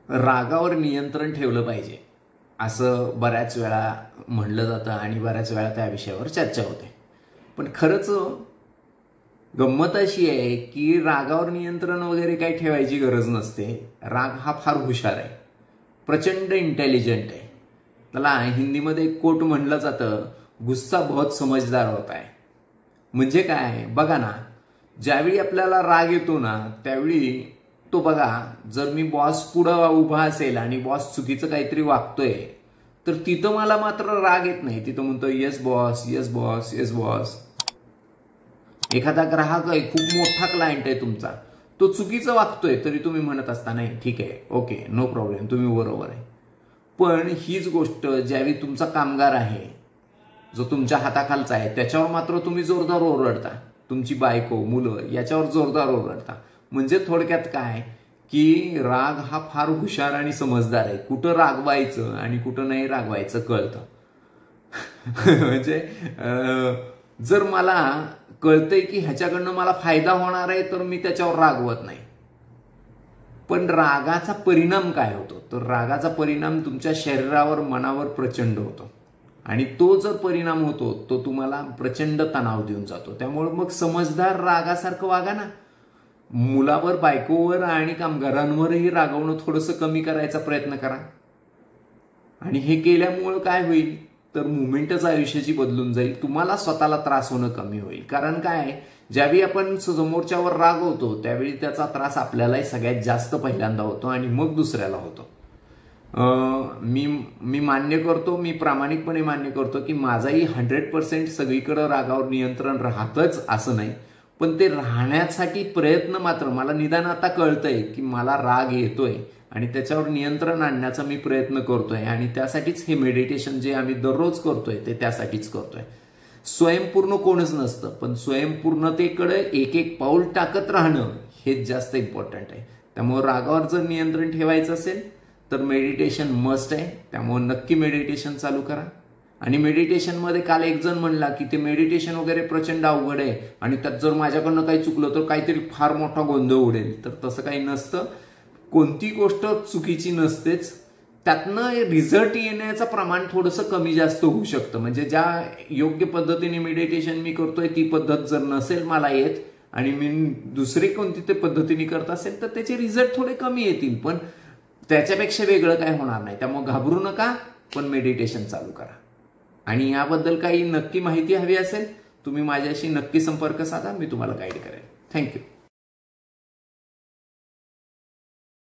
रागावर नियंत्रण ठेवलं पाहिजे असं बऱ्याच वेळा म्हणलं जातं आणि बऱ्याच वेळा त्या विषयावर चर्चा होते. पण खरंच गंमत अशी आहे की रागावर नियंत्रण वगैरे काही ठेवायची गरज नसते. राग हा फार हुशार आहे, प्रचंड इंटेलिजंट आहे. त्याला हिंदीमध्ये एक कोट म्हणलं जातं, गुस्सा बहुत समझदार होता है. म्हणजे काय बघा ना, ज्यावेळी आपल्याला राग येतो ना त्यावेळी तो बघा, जर मी बॉस पुढं उभा असेल आणि बॉस चुकीचं काहीतरी वागतोय तर तिथं मला मात्र राग येत नाही. तिथं म्हणतो yes boss, yes boss, yes boss. एखादा ग्राहक आहे, खूप मोठा क्लायंट आहे तुमचा, तो चुकीचं वागतोय तरी तुम्ही म्हणत असता नाही ठीक आहे, ओके, नो प्रॉब्लेम, तुम्ही बरोबर आहे. पण हीच गोष्ट ज्यावेळी तुमचा कामगार आहे, जो तुमच्या हाताखालचा आहे, त्याच्यावर मात्र तुम्ही जोरदार ओरडता. तुमची बायको, मुलं याच्यावर जोरदार ओरडता. म्हणजे थोडक्यात काय की राग हा फार हुशार आणि समजदार आहे. कुठं रागवायचं आणि कुठं नाही रागवायचं कळतं. म्हणजे जर मला कळतंय की ह्याच्याकडनं मला फायदा होणार आहे तर मी त्याच्यावर रागवत नाही. पण रागाचा परिणाम काय होतो, तर रागाचा परिणाम तुमच्या शरीरावर, मनावर प्रचंड होतो. आणि तो जर परिणाम होतो तो तुम्हाला प्रचंड तणाव देऊन जातो. त्यामुळे मग समजदार रागासारखं वागा ना. मुलावर, बायकोवर आणि कामगारांवरही रागवणं थोडंसं कमी करायचा प्रयत्न करा. आणि हे केल्यामुळं काय होईल तर मुवमेंटच आयुष्याची बदलून जाईल. तुम्हाला स्वतःला त्रास होणं कमी होईल. कारण काय, ज्यावेळी आपण समोरच्यावर रागवतो त्यावेळी त्याचा त्रास आपल्यालाही सगळ्यात जास्त पहिल्यांदा होतो आणि मग दुसऱ्याला होतो. मी मान्य करतो, मी प्रामाणिकपणे मान्य करतो की माझाही 100% सगळीकडे रागावर नियंत्रण राहतच असं नाही. पण ते राहण्यासाठी प्रयत्न मात्र, मला निदान आता कळतंय की मला राग येतोय आणि त्याच्यावर नियंत्रण आणण्याचा मी प्रयत्न करतोय. आणि त्यासाठीच हे मेडिटेशन जे आम्ही दररोज करतोय ते त्यासाठीच करतोय. स्वयंपूर्ण कोणच नसतं, पण स्वयंपूर्णतेकडे एक एक पाऊल टाकत राहणं हेच जास्त इम्पॉर्टंट आहे. त्यामुळे रागावर जर नियंत्रण ठेवायचं असेल तर मेडिटेशन मस्ट आहे. त्यामुळे नक्की मेडिटेशन चालू करा. आणि मेडिटेशनमध्ये काल एक जण म्हणला की ते मेडिटेशन वगैरे प्रचंड अवघड आहे आणि त्यात जर माझ्याकडनं काही चुकलं तर काहीतरी फार मोठा गोंधळ उडेल. तर तसं काही नसतं. कोणती गोष्ट चुकीची नसतेच. त्यातनं रिझल्ट येण्याचं प्रमाण थोडंसं कमी जास्त होऊ शकतं. म्हणजे ज्या योग्य पद्धतीने मेडिटेशन मी करतोय ती पद्धत जर नसेल मला येत आणि मी दुसरी कोणती ते पद्धतीने करत असेल तर त्याचे रिझल्ट थोडे कमी येतील, पण त्याच्यापेक्षा वेगळं काय होणार नाही. त्यामुळे घाबरू नका, पण मेडिटेशन चालू करा. आणि याबद्दल काही नक्की माहिती हवी असेल तुम्ही माझ्याशी नक्की संपर्क साधा, मी तुम्हाला गाईड करेन. थँक्यू.